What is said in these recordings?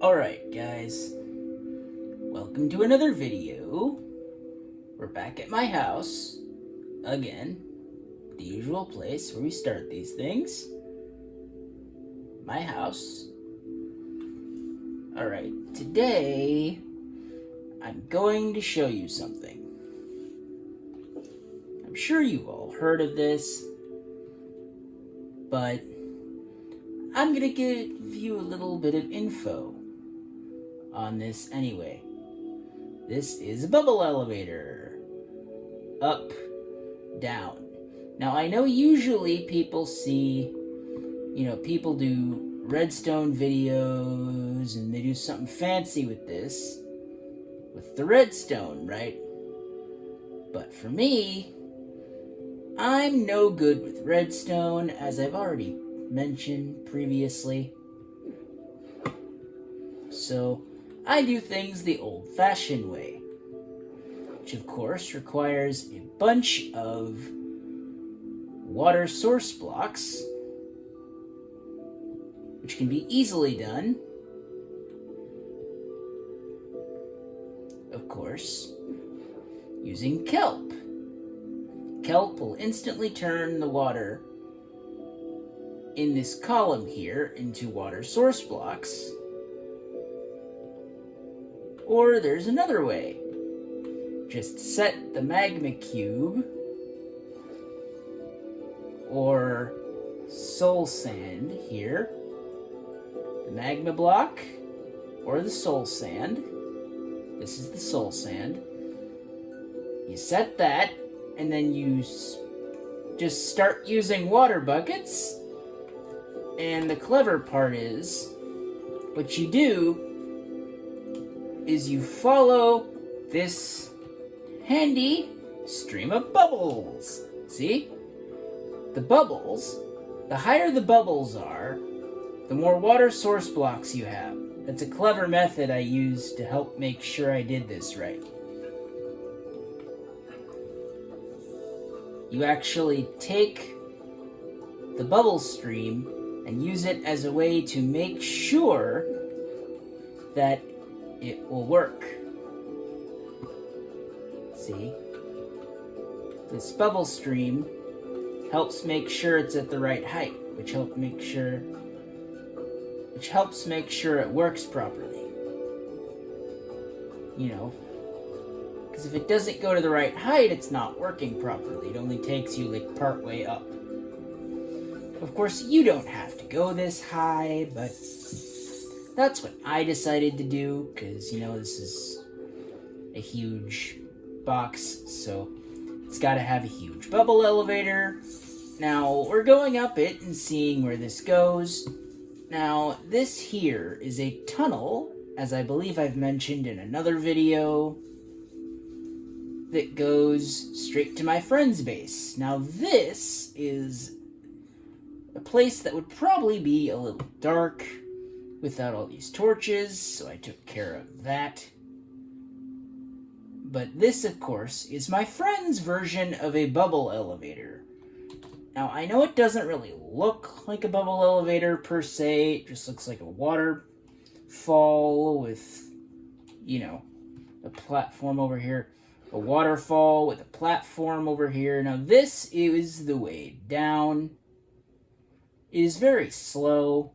Alright guys, welcome to another video. We're back at my house, again, the usual place where we start these things. My house. Alright, today I'm going to show you something. I'm sure you've all heard of this, but I'm gonna give you a little bit of info on this anyway. This is a bubble elevator. Up, down. Now I know usually people see, people do redstone videos and they do something fancy with this, with the redstone, right? But for me, I'm no good with redstone, as I've already mentioned previously. So I do things the old-fashioned way, which of course requires a bunch of water source blocks, which can be easily done, of course, using kelp. Kelp will instantly turn the water in this column here into water source blocks. Or there's another way. Just set the magma cube or soul sand here, the magma block or the soul sand. This is the soul sand. You set that, and then you just start using water buckets. And the clever part is, what you do is you follow this handy stream of bubbles. See? The bubbles, the higher the bubbles are, the more water source blocks you have. That's a clever method I used to help make sure I did this right. You actually take the bubble stream and use it as a way to make sure that it will work. See? This bubble stream helps make sure it's at the right height, which helps make sure it works properly. Because if it doesn't go to the right height, it's not working properly. It only takes you like part way up. Of course, you don't have to go this high, but that's what I decided to do, because, this is a huge box, so it's got to have a huge bubble elevator. Now, we're going up it and seeing where this goes. Now, this here is a tunnel, as I believe I've mentioned in another video, that goes straight to my friend's base. Now, this is a place that would probably be a little dark without all these torches, so I took care of that. But this, of course, is my friend's version of a bubble elevator. Now, I know it doesn't really look like a bubble elevator per se. It just looks like a waterfall with, a platform over here. A waterfall with a platform over here. Now, this is the way down. It is very slow.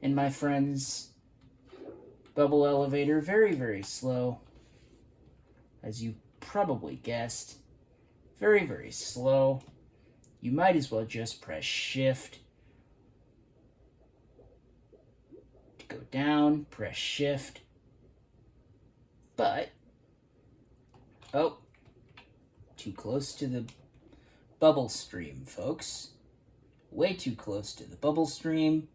In my friend's bubble elevator, very, very slow. As you probably guessed. Very, very slow. You might as well just press shift. To go down, press shift. But, too close to the bubble stream, folks. Way too close to the bubble stream.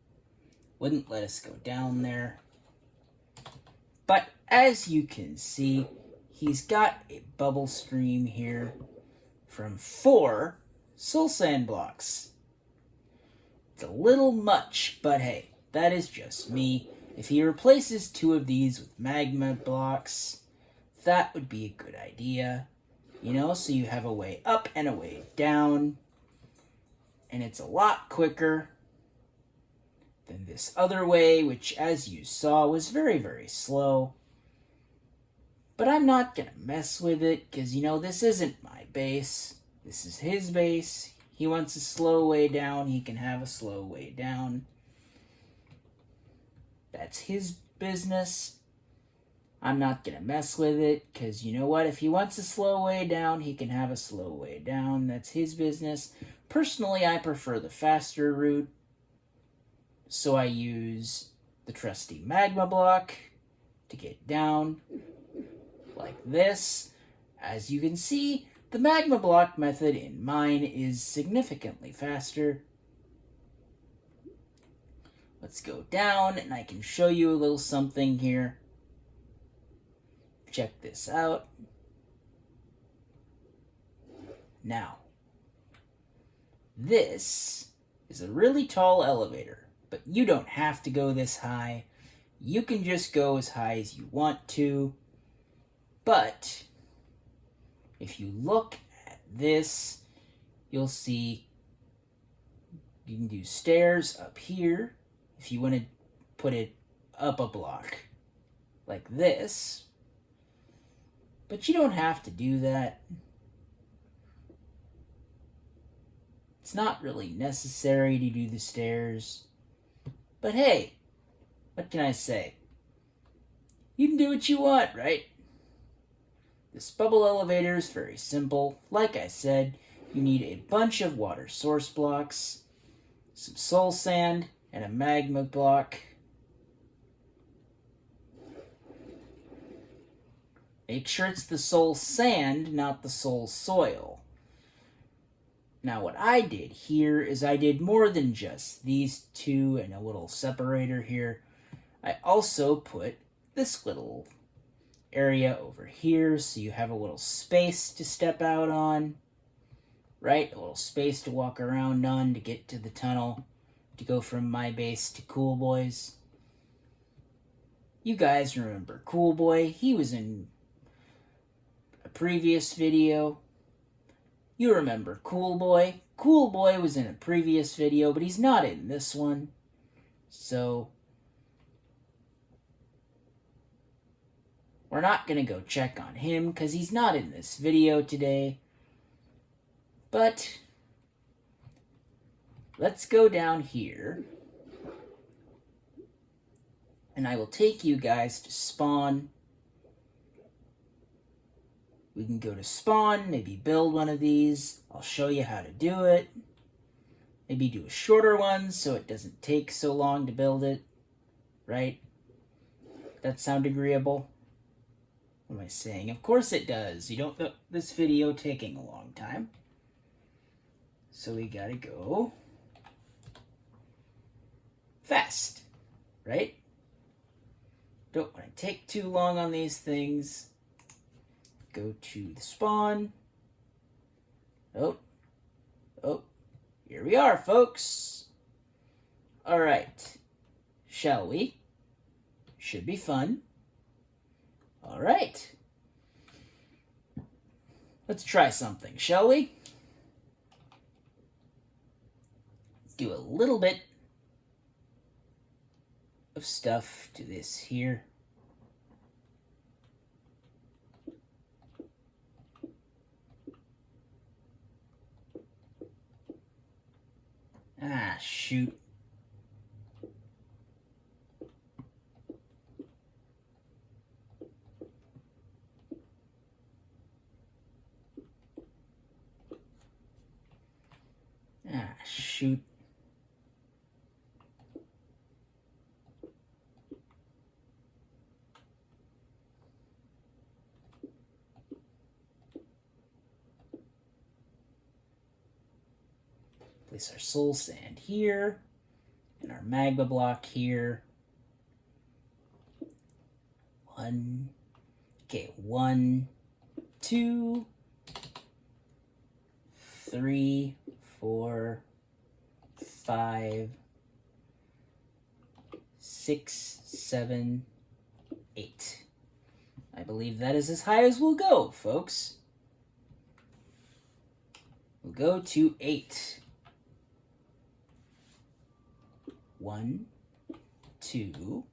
Wouldn't let us go down there. But as you can see, he's got a bubble stream here from 4 soul sand blocks. It's a little much, but hey, that is just me. If he replaces 2 of these with magma blocks, that would be a good idea. So you have a way up and a way down. And it's a lot quicker. than this other way, which, as you saw, was very, very slow. But I'm not gonna mess with it, because, this isn't my base. This is his base. He wants a slow way down, he can have a slow way down. That's his business. I'm not gonna mess with it, because you know what? If he wants a slow way down, he can have a slow way down. That's his business. Personally, I prefer the faster route, so I use the trusty magma block to get down like this. As you can see, the magma block method in mine is significantly faster. Let's go down, and I can show you a little something here. Check this out. Now, this is a really tall elevator, but you don't have to go this high. You can just go as high as you want to. But if you look at this, you'll see you can do stairs up here if you want to put it up a block like this. But you don't have to do that. It's not really necessary to do the stairs. But hey, what can I say? You can do what you want, right? This bubble elevator is very simple. Like I said, you need a bunch of water source blocks, some soul sand, and a magma block. Make sure it's the soul sand, not the soul soil. Now what I did here is I did more than just these two and a little separator here. I also put this little area over here so you have a little space to step out on, right? A little space to walk around on to get to the tunnel, to go from my base to Cool Boy's. You guys remember Cool Boy? He was in a previous video. You remember Cool Boy? Cool Boy was in a previous video, but he's not in this one. So we're not going to go check on him because he's not in this video today. But let's go down here. And I will take you guys to spawn. We can go to spawn, maybe build one of these. I'll show you how to do it. Maybe do a shorter one so it doesn't take so long to build it. Right? That sound agreeable? What am I saying? Of course it does. You don't know this video taking a long time. So we gotta go fast, right? Don't want to take too long on these things. Go to the spawn. Oh, here we are, folks. All right, shall we? Should be fun. All right. Let's try something, shall we? Do a little bit of stuff to this here. Ah, shoot. Ah, shoot. Place our soul sand here, and our magma block here. One, 2, 3, 4, 5, 6, 7, 8. I believe that is as high as we'll go, folks. We'll go to 8. 1, 2,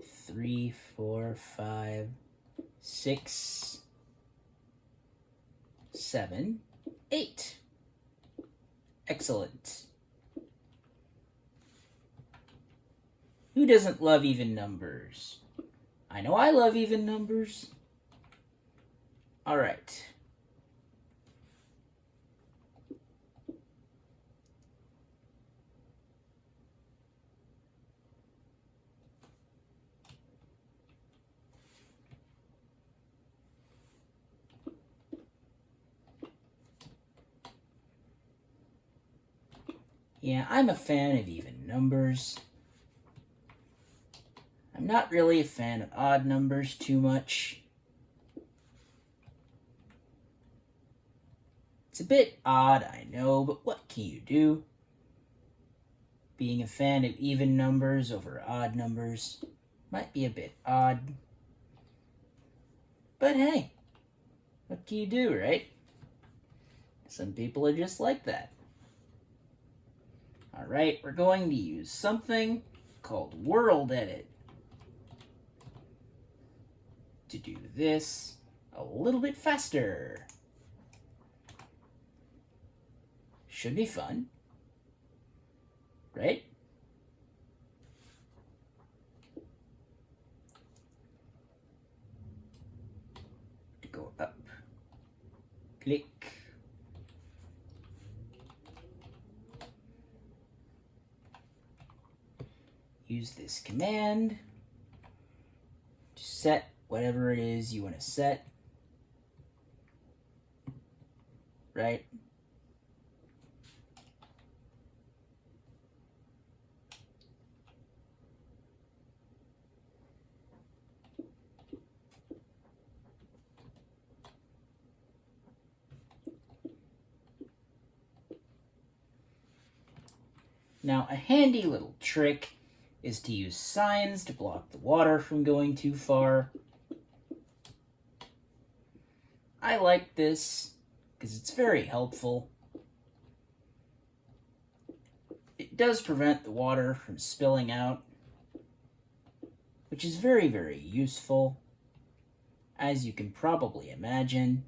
3, 4, 5, 6, 7, 8. Excellent. Who doesn't love even numbers? I know I love even numbers. All right. Yeah, I'm a fan of even numbers. I'm not really a fan of odd numbers too much. It's a bit odd, I know, but what can you do? Being a fan of even numbers over odd numbers might be a bit odd. But hey, what can you do, right? Some people are just like that. All right, we're going to use something called World Edit to do this a little bit faster. Should be fun, right? To go up, click. Use this command to set whatever it is you want to set, right? Now, a handy little trick is to use signs to block the water from going too far. I like this because it's very helpful. It does prevent the water from spilling out, which is very, very useful, as you can probably imagine.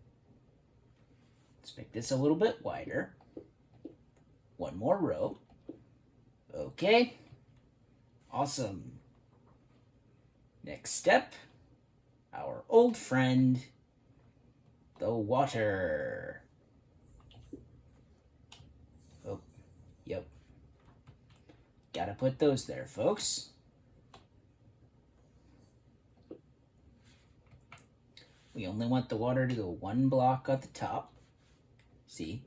Let's make this a little bit wider. One more row. Okay. Awesome. Next step, our old friend, the water. Oh, yep. Gotta put those there, folks. We only want the water to go one block at the top. See?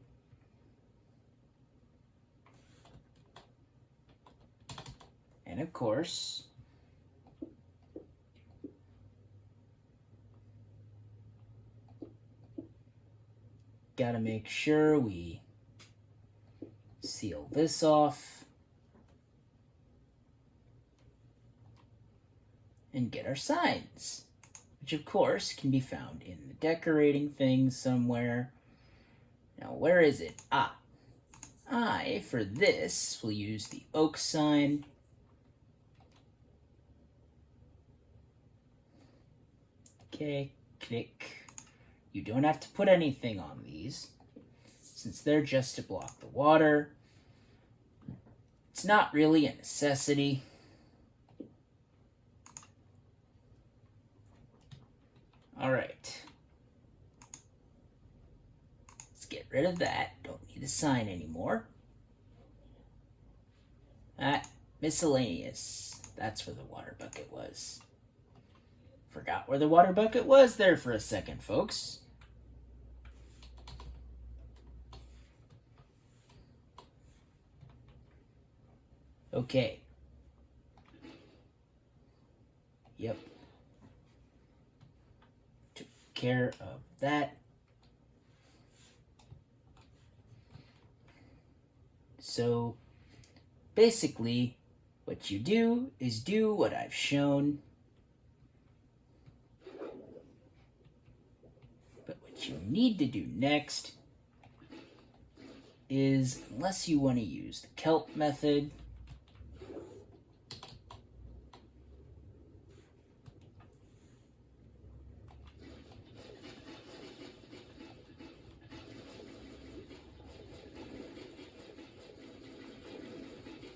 And of course, gotta make sure we seal this off and get our signs, which of course can be found in the decorating thing somewhere. Now, where is it? For this, will use the oak sign. Okay, click. You don't have to put anything on these, since they're just to block the water. It's not really a necessity. All right. Let's get rid of that. Don't need a sign anymore. Miscellaneous. That's where the water bucket was. Forgot where the water bucket was there for a second, folks. Okay. Yep. Took care of that. So, basically, what you do is do what I've shown. But what you need to do next is, unless you want to use the kelp method,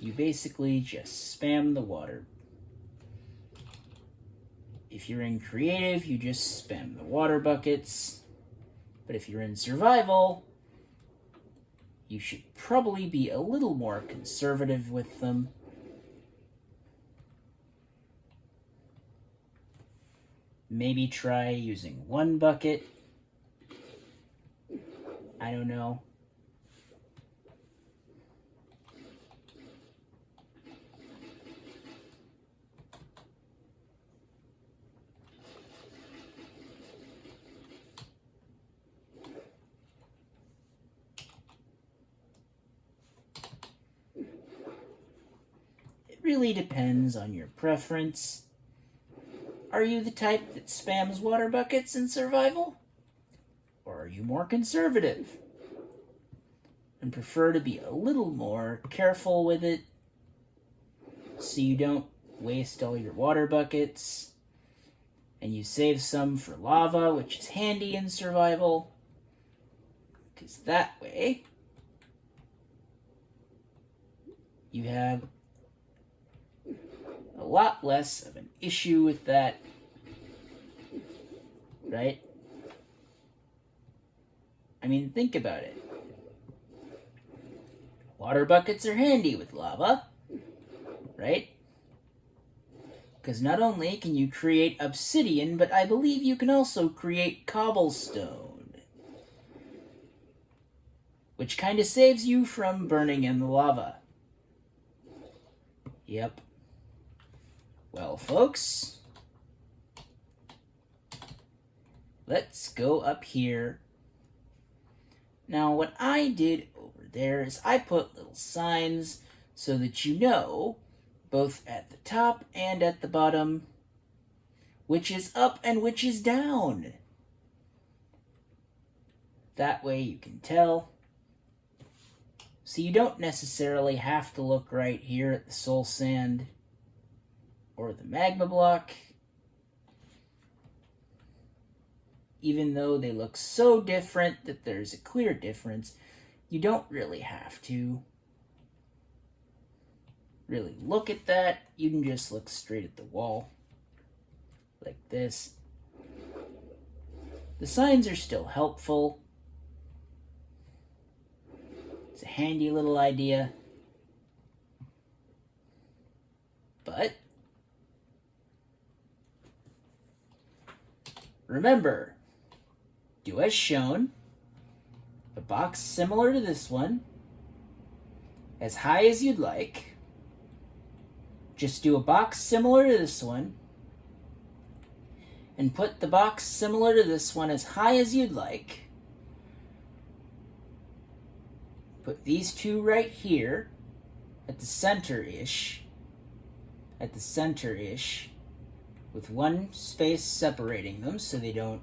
you basically just spam the water. If you're in creative, you just spam the water buckets. But if you're in survival, you should probably be a little more conservative with them. Maybe try using one bucket. I don't know. It really depends on your preference. Are you the type that spams water buckets in survival? Or are you more conservative and prefer to be a little more careful with it so you don't waste all your water buckets and you save some for lava, which is handy in survival? Because that way you have a lot less of an issue with that, right? I mean, think about it. Water buckets are handy with lava, right? Because not only can you create obsidian, but I believe you can also create cobblestone, which kind of saves you from burning in the lava. Yep. Well, folks, let's go up here. Now, what I did over there is I put little signs so that you know, both at the top and at the bottom, which is up and which is down. That way you can tell. So you don't necessarily have to look right here at the soul sand or the magma block, even though they look so different that there's a clear difference. You don't really have to really look at that. You can just look straight at the wall like this. The signs are still helpful. It's a handy little idea. But remember, do as shown, a box similar to this one, as high as you'd like. Just do a box similar to this one, and put the box similar to this one as high as you'd like. Put these two right here, at the center-ish, with one space separating them so they don't,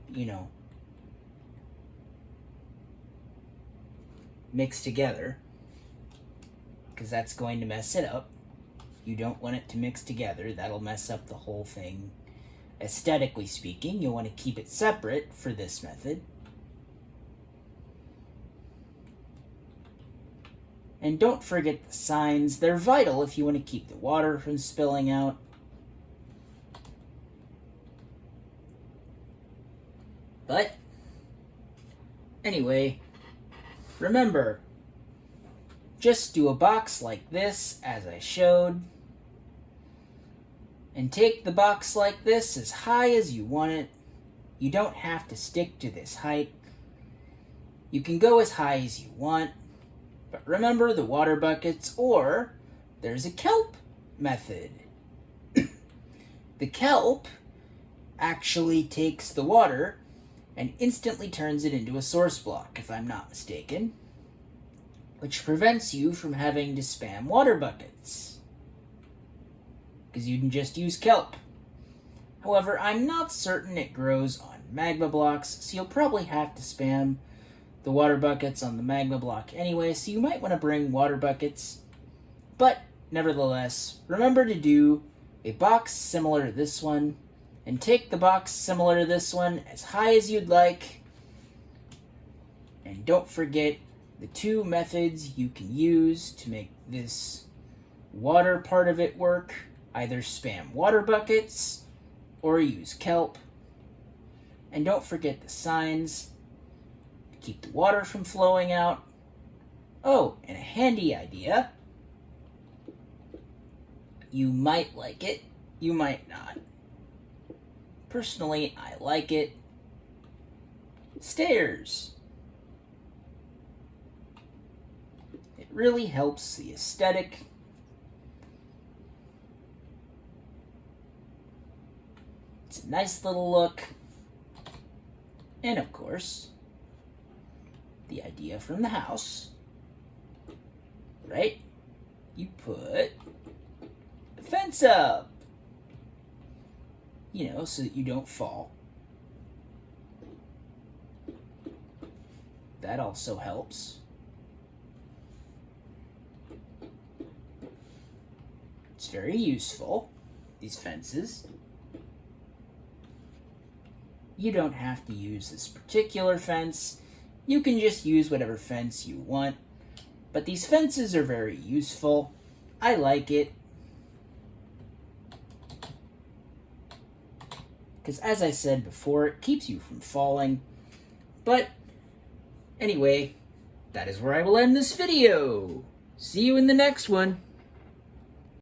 mix together, because that's going to mess it up. You don't want it to mix together. That'll mess up the whole thing. Aesthetically speaking, you'll want to keep it separate for this method. And don't forget the signs. They're vital if you want to keep the water from spilling out. But anyway, remember, just do a box like this, as I showed, and take the box like this as high as you want it. You don't have to stick to this height. You can go as high as you want, but remember the water buckets, or there's a kelp method. The kelp actually takes the water and instantly turns it into a source block, if I'm not mistaken, which prevents you from having to spam water buckets, because you can just use kelp. However, I'm not certain it grows on magma blocks, so you'll probably have to spam the water buckets on the magma block anyway, so you might want to bring water buckets. But nevertheless, remember to do a box similar to this one, and take the box similar to this one as high as you'd like. And don't forget the two methods you can use to make this water part of it work. Either spam water buckets or use kelp. And don't forget the signs to keep the water from flowing out. Oh, and a handy idea. You might like it, you might not. Personally, I like it. Stairs. It really helps the aesthetic. It's a nice little look. And of course, the idea from the house, right? You put the fence up, you know, so that you don't fall. That also helps. It's very useful, these fences. You don't have to use this particular fence. You can just use whatever fence you want. But these fences are very useful. I like it. Because as I said before, it keeps you from falling. But anyway, that is where I will end this video. See you in the next one.